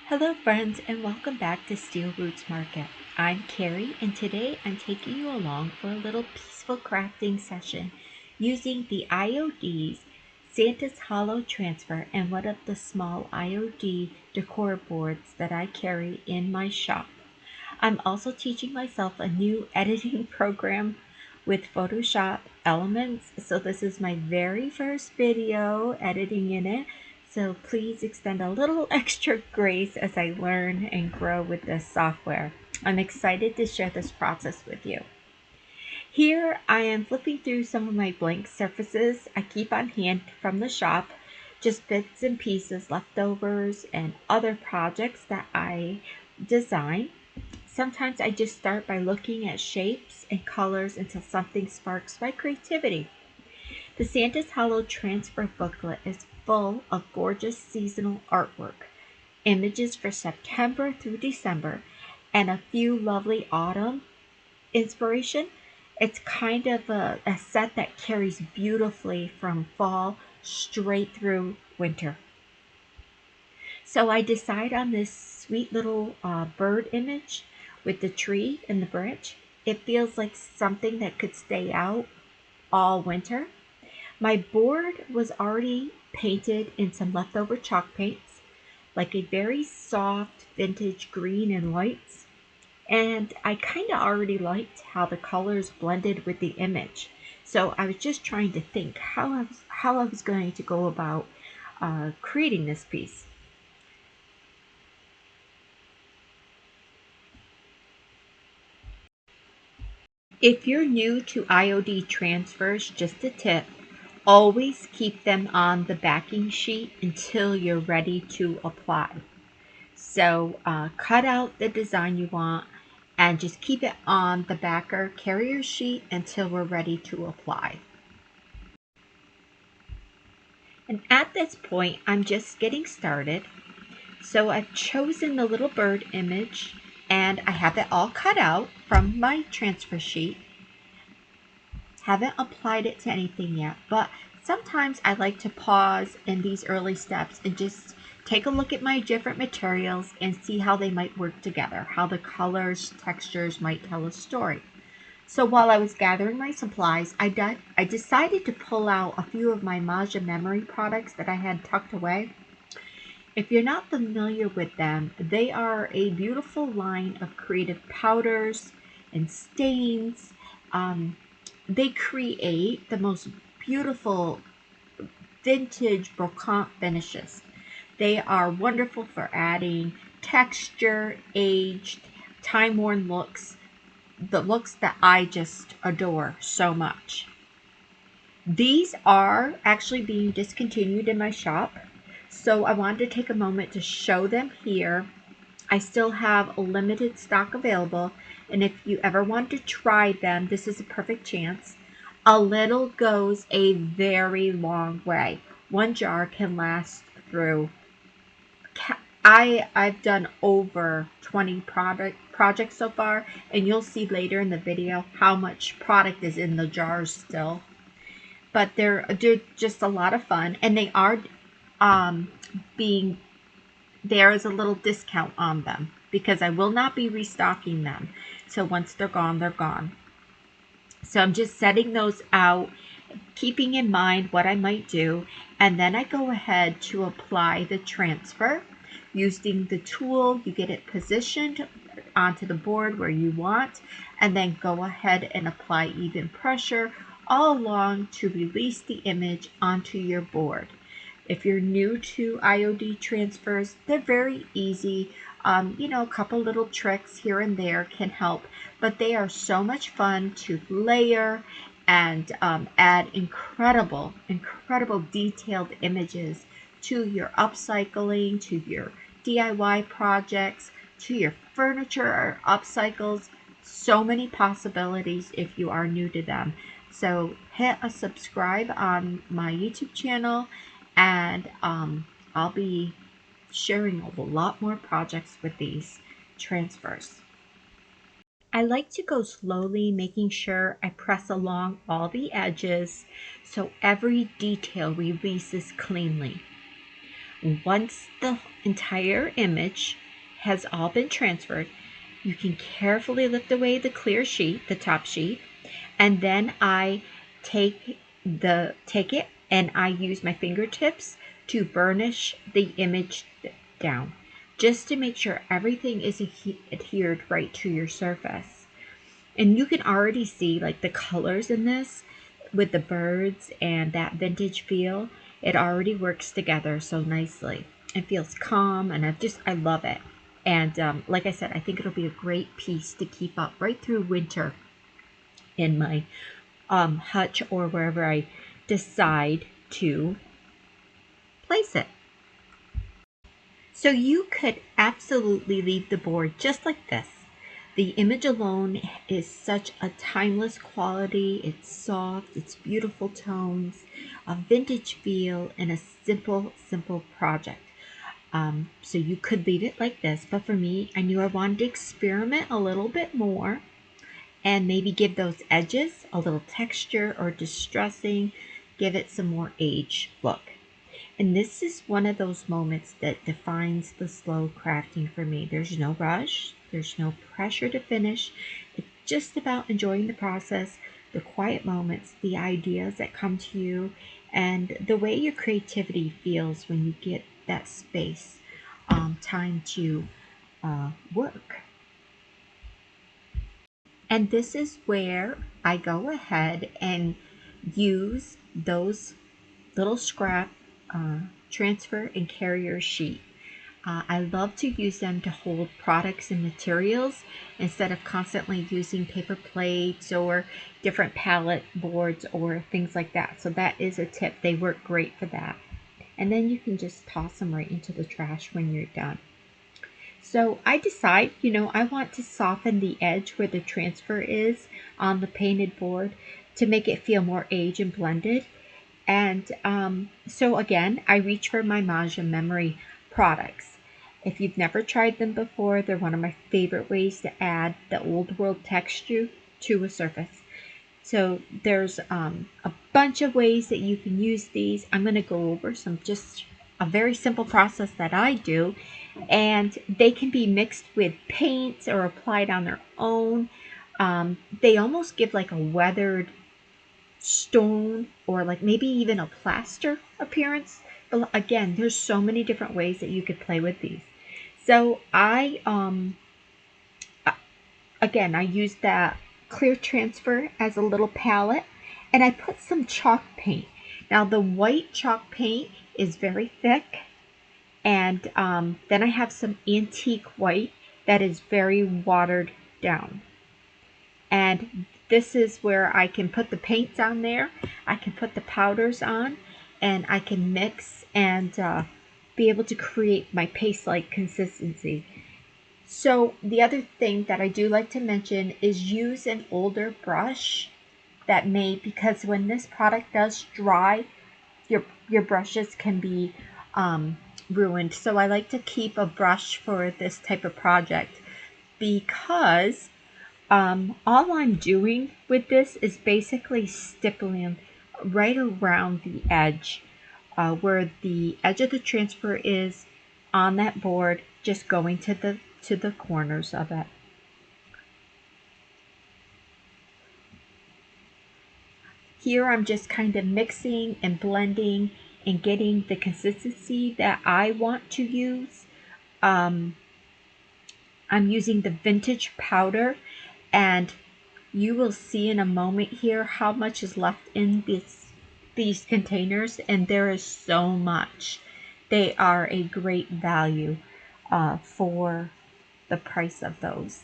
Hello friends and welcome back to Steel Roots Market. I'm Carrie and today I'm taking you along for a little peaceful crafting session using the IOD's Santa Hollow transfer and one of the small IOD decor boards that I carry in my shop. I'm also teaching myself a new editing program with Photoshop Elements. So this is my very first video editing in it. So please extend a little extra grace as I learn and grow with this software. I'm excited to share this process with you. Here I am flipping through some of my blank surfaces I keep on hand from the shop, just bits and pieces, leftovers, and other projects that I design. Sometimes I just start by looking at shapes and colors until something sparks my creativity. The Santa's Hollow transfer booklet is full of gorgeous seasonal artwork, images for September through December, and a few lovely autumn inspiration. It's kind of a set that carries beautifully from fall straight through winter. So I decide on this sweet little bird image with the tree and the branch. It feels like something that could stay out all winter. My board was already painted in some leftover chalk paints, like a very soft vintage green and whites. And I kind of already liked how the colors blended with the image. So I was just trying to think how I was going to go about creating this piece. If you're new to IOD transfers, just a tip, always keep them on the backing sheet until you're ready to apply. So cut out the design you want and just keep it on the backer carrier sheet until we're ready to apply. And at this point, I'm just getting started. So I've chosen the little bird image and I have it all cut out from my transfer sheet. Haven't applied it to anything yet, but sometimes I like to pause in these early steps and just take a look at my different materials and see how they might work together, how the colors, textures might tell a story. So while I was gathering my supplies, I decided to pull out a few of my Maja Memory products that I had tucked away. If you're not familiar with them, they are a beautiful line of creative powders and stains. They create the most beautiful vintage brocante finishes. They are wonderful for adding texture, aged, time-worn looks, the looks that I just adore so much. These are actually being discontinued in my shop, so I wanted to take a moment to show them here. I still have a limited stock available, and if you ever want to try them, this is a perfect chance. A little goes a very long way. One jar can last through, I've done over 20 projects so far, and you'll see later in the video how much product is in the jars still. But they're just a lot of fun, and they are being, there is a little discount on them because I will not be restocking them. So once they're gone, they're gone. So I'm just setting those out, keeping in mind what I might do, and then I go ahead to apply the transfer. Using the tool, you get it positioned onto the board where you want, and then go ahead and apply even pressure all along to release the image onto your board. If you're new to IOD transfers, they're very easy. A couple little tricks here and there can help, but they are so much fun to layer and add incredible detailed images to your upcycling, to your DIY projects, to your furniture upcycles. So many possibilities if you are new to them. So hit a subscribe on my YouTube channel, and I'll be sharing a lot more projects with these transfers. I like to go slowly, making sure I press along all the edges so every detail releases cleanly. Once the entire image has all been transferred, you can carefully lift away the clear sheet, the top sheet, and then I take it and I use my fingertips to burnish the image down, just to make sure everything is adhered right to your surface. And you can already see like the colors in this with the birds and that vintage feel. It already works together so nicely. It feels calm, and I love it. And like I said, I think it'll be a great piece to keep up right through winter in my hutch or wherever I decide to place it. So you could absolutely leave the board just like this. The image alone is such a timeless quality. It's soft, it's beautiful tones, a vintage feel, and a simple project. So you could leave it like this, but for me, I knew I wanted to experiment a little bit more and maybe give those edges a little texture or distressing, give it some more age look. And this is one of those moments that defines the slow crafting for me. There's no rush, there's no pressure to finish. It's just about enjoying the process, the quiet moments, the ideas that come to you, and the way your creativity feels when you get that space, time to work. And this is where I go ahead and use those little scrap transfer and carrier sheet. I love to use them to hold products and materials instead of constantly using paper plates or different pallet boards or things like that. So that is a tip. They work great for that. And then you can just toss them right into the trash when you're done. So I decide, I want to soften the edge where the transfer is on the painted board to make it feel more aged and blended. And so again, I reach for my Maja Memory products. If you've never tried them before, they're one of my favorite ways to add the old world texture to a surface. So there's a bunch of ways that you can use these. I'm going to go over just a very simple process that I do, and they can be mixed with paints or applied on their own. They almost give like a weathered stone or like maybe even a plaster appearance. But again, there's so many different ways that you could play with these. So I use that clear transfer as a little palette, and I put some chalk paint. Now the white chalk paint is very thick, and then I have some antique white that is very watered down. And this is where I can put the paints on there, I can put the powders on, and I can mix and be able to create my paste-like consistency. So the other thing that I do like to mention is use an older brush because when this product does dry, your brushes can be ruined. So I like to keep a brush for this type of project because all I'm doing with this is basically stippling right around the edge, where the edge of the transfer is on that board, just going to the corners of it. Here I'm just kind of mixing and blending and getting the consistency that I want to use. I'm using the vintage powder, and you will see in a moment here how much is left in these containers, and there is so much. They are a great value for the price of those.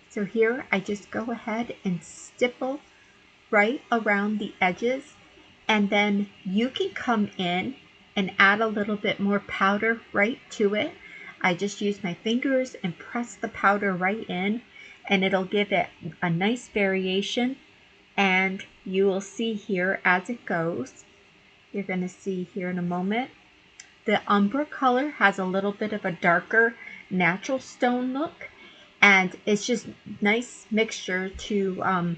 So here I just go ahead and stipple right around the edges, and then you can come in and add a little bit more powder right to it. I just use my fingers and press the powder right in, and it'll give it a nice variation. And you will see here as it goes, you're going to see here in a moment, The umber color has a little bit of a darker natural stone look, and it's just nice mixture to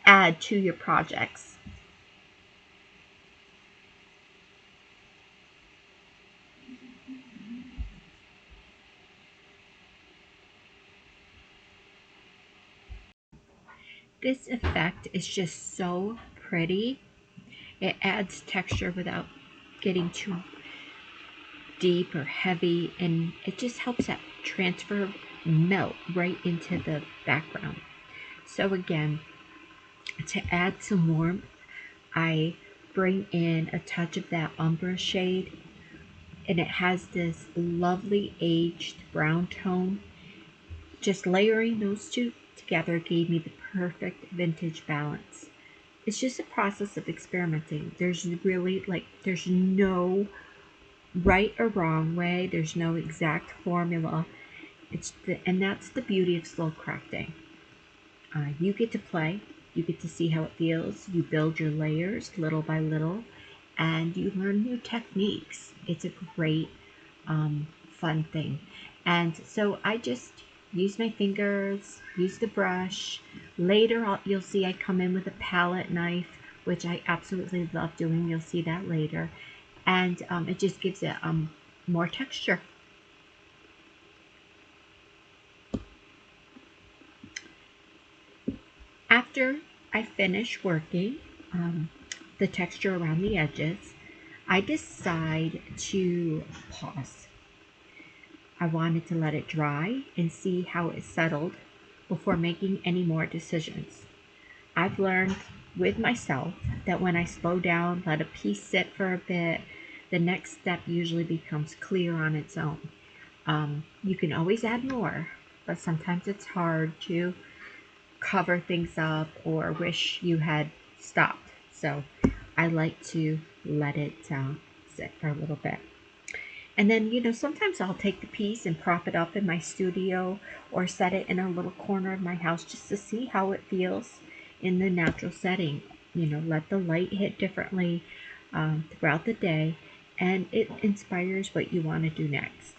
add to your projects. This effect is just so pretty. It adds texture without getting too deep or heavy, and it just helps that transfer melt right into the background. So again, to add some warmth, I bring in a touch of that umber shade, and it has this lovely aged brown tone. Just layering those two together gave me the perfect vintage balance. It's just a process of experimenting. There's really there's no right or wrong way. There's no exact formula. And that's the beauty of slow crafting. You get to play. You get to see how it feels. You build your layers little by little, and you learn new techniques. It's a great, fun thing. And so I just use my fingers, use the brush. Later, you'll see I come in with a palette knife, which I absolutely love doing. You'll see that later. And it just gives it more texture. After I finish working the texture around the edges, I decide to pause. I wanted to let it dry and see how it settled before making any more decisions. I've learned with myself that when I slow down, let a piece sit for a bit, the next step usually becomes clear on its own. You can always add more, but sometimes it's hard to cover things up or wish you had stopped. So I like to let it sit for a little bit. And then, sometimes I'll take the piece and prop it up in my studio or set it in a little corner of my house just to see how it feels in the natural setting. Let the light hit differently throughout the day, and it inspires what you want to do next.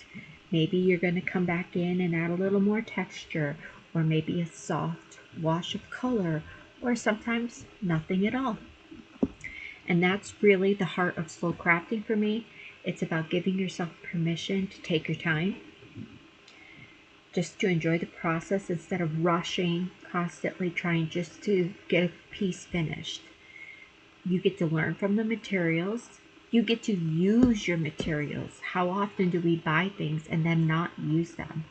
Maybe you're going to come back in and add a little more texture, or maybe a soft wash of color, or sometimes nothing at all. And that's really the heart of slow crafting for me. It's about giving yourself permission to take your time, just to enjoy the process instead of rushing, constantly trying just to get a piece finished. You get to learn from the materials. You get to use your materials. How often do we buy things and then not use them?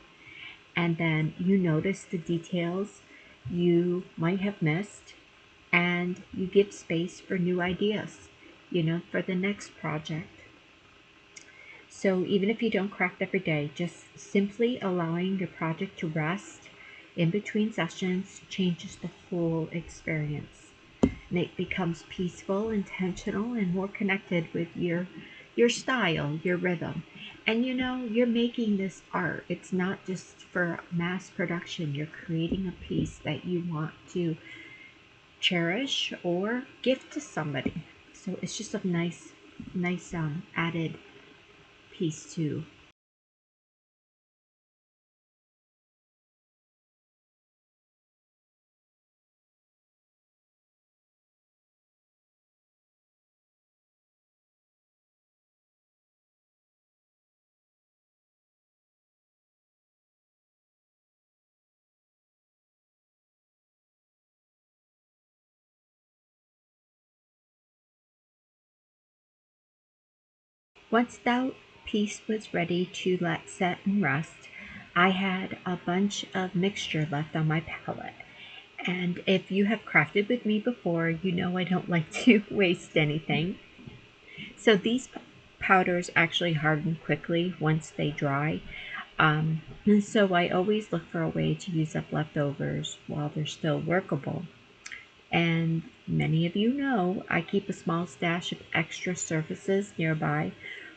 And then you notice the details you might have missed, and you give space for new ideas, for the next project. So even if you don't craft every day, just simply allowing your project to rest in between sessions changes the whole experience. And it becomes peaceful, intentional, and more connected with your style, your rhythm. And you're making this art. It's not just for mass production. You're creating a piece that you want to cherish or gift to somebody. So it's just a nice added piece too. Once that piece was ready to let set and rest, I had a bunch of mixture left on my palette. And if you have crafted with me before, you know I don't like to waste anything. So these powders actually harden quickly once they dry. And so I always look for a way to use up leftovers while they're still workable. And many of you know I keep a small stash of extra surfaces nearby,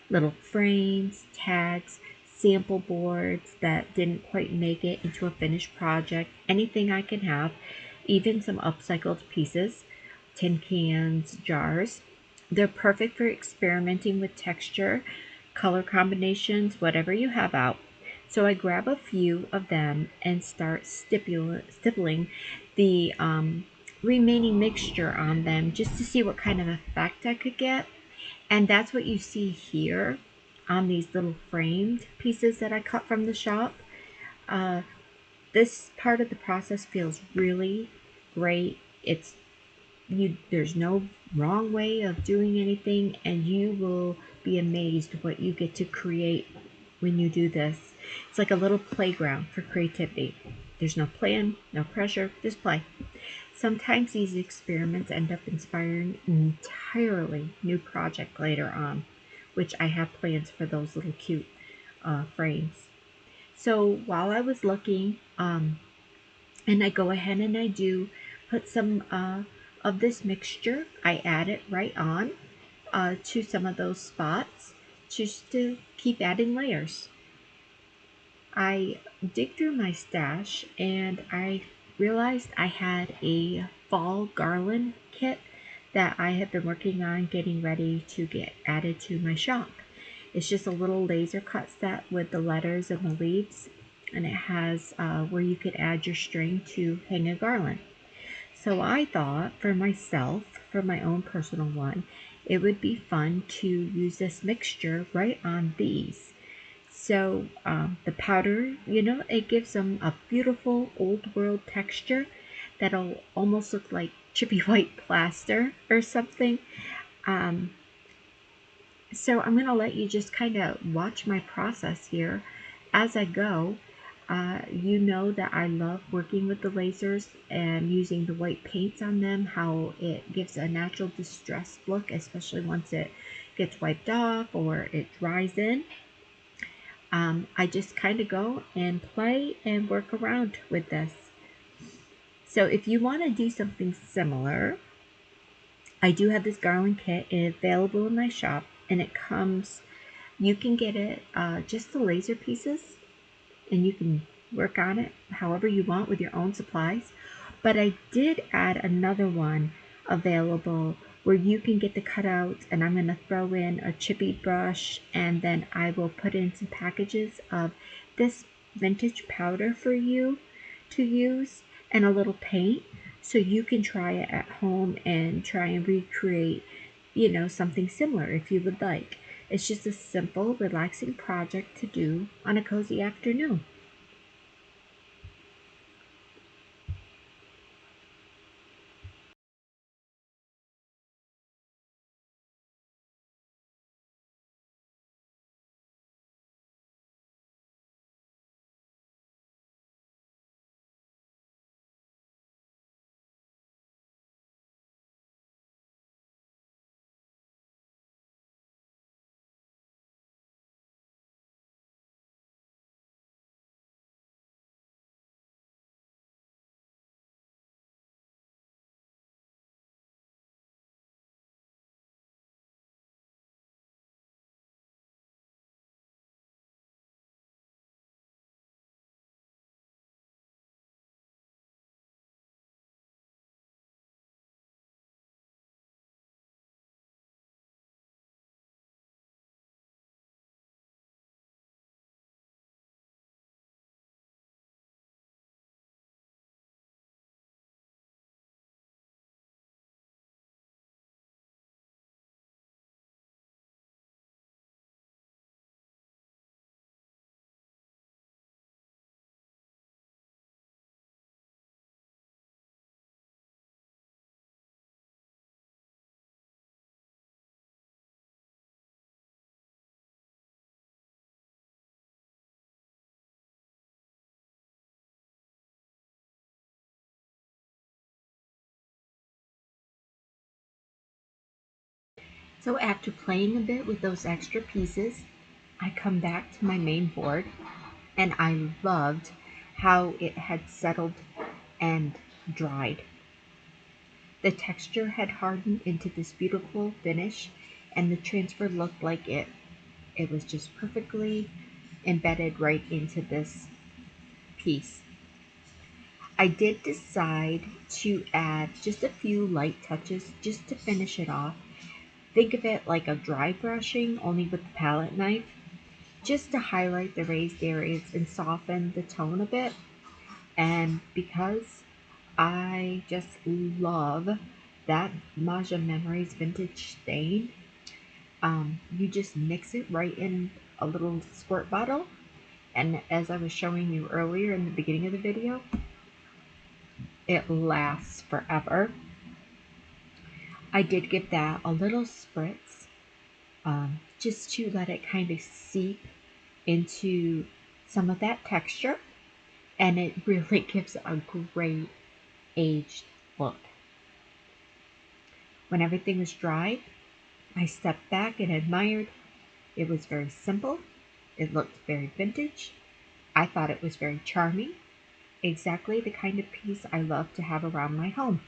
little frames, tags, sample boards that didn't quite make it into a finished project, anything I can have, even some upcycled pieces, tin cans, jars. They're perfect for experimenting with texture, color combinations, whatever you have out. So I grab a few of them and start stippling the remaining mixture on them just to see what kind of effect I could get. And that's what you see here on these little framed pieces that I cut from the shop. Uh, this part of the process feels really great. There's no wrong way of doing anything, and you will be amazed what you get to create when you do this. It's like a little playground for creativity. There's no plan, no pressure, just play. Sometimes these experiments end up inspiring an entirely new project later on, which I have plans for those little cute frames. So while I was looking, and I go ahead and I do put some of this mixture, I add it right on to some of those spots just to keep adding layers. I dig through my stash and I realized I had a fall garland kit that I have been working on getting ready to get added to my shop. It's just a little laser cut set with the letters and the leaves, and it has where you could add your string to hang a garland. So I thought for myself, for my own personal one, it would be fun to use this mixture right on these. So the powder, it gives them a beautiful old world texture that'll almost look like chippy white plaster or something. Um, so I'm going to let you just kind of watch my process here as I go. You know that I love working with the lasers and using the white paints on them, how it gives a natural distressed look, especially once it gets wiped off or it dries in. I just kind of go and play and work around with this. So if you want to do something similar, I do have this garland kit available in my shop, and it comes, you can get it just the laser pieces, and you can work on it however you want with your own supplies. But I did add another one available where you can get the cutouts, and I'm going to throw in a chippy brush, and then I will put in some packages of this vintage powder for you to use and a little paint, so you can try it at home and try and recreate, something similar if you would like. It's just a simple, relaxing project to do on a cozy afternoon. So after playing a bit with those extra pieces, I come back to my main board, and I loved how it had settled and dried. The texture had hardened into this beautiful finish, and the transfer looked like it was just perfectly embedded right into this piece. I did decide to add just a few light touches just to finish it off, Think of it like a dry brushing, only with the palette knife, just to highlight the raised areas and soften the tone a bit. And because I just love that Maja Memories vintage stain, you just mix it right in a little squirt bottle. And as I was showing you earlier in the beginning of the video, it lasts forever. I did give that a little spritz, just to let it kind of seep into some of that texture, and it really gives a great aged look. When everything was dry, I stepped back and admired. It was very simple. It looked very vintage. I thought it was very charming. Exactly the kind of piece I love to have around my home.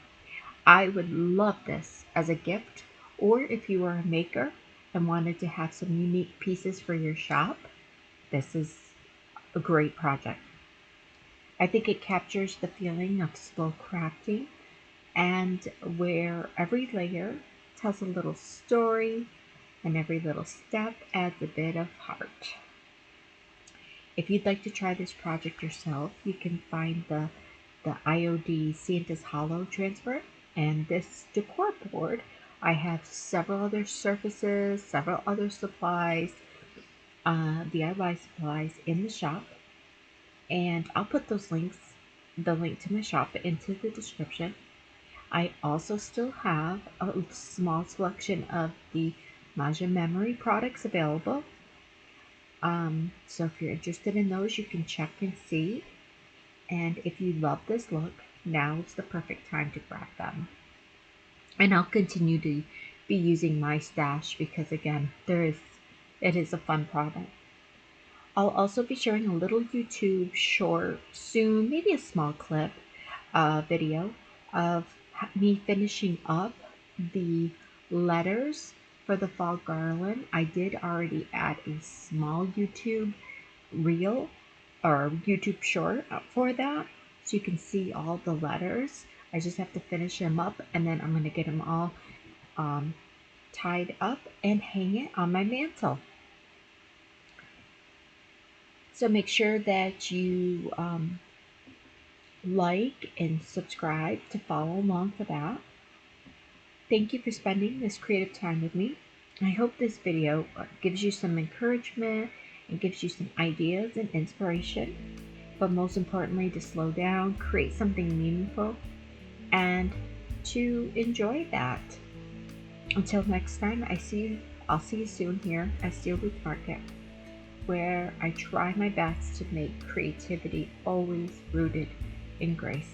I would love this as a gift, or if you are a maker and wanted to have some unique pieces for your shop, this is a great project. I think it captures the feeling of slow crafting, and where every layer tells a little story and every little step adds a bit of heart. If you'd like to try this project yourself, you can find the IOD Santa Hollow transfer and this decor board. I have several other surfaces, several other supplies, DIY supplies in the shop, and I'll put those links, the link to my shop, into the description. I also still have a small selection of the Maja Memory products available. So if you're interested in those, you can check and see. And if you love this look, now is the perfect time to grab them. And I'll continue to be using my stash because again, it is a fun product. I'll also be sharing a little YouTube short soon, maybe a small clip video of me finishing up the letters for the fall garland. I did already add a small YouTube reel or YouTube short for that, so you can see all the letters. I just have to finish them up, and then I'm going to get them all tied up and hang it on my mantle. So make sure that you like and subscribe to follow along for that. Thank you for spending this creative time with me. I hope this video gives you some encouragement and gives you some ideas and inspiration, but most importantly, to slow down, create something meaningful, and to enjoy that. Until next time, I'll see you soon here at Steel Roots Market, where I try my best to make creativity always rooted in grace.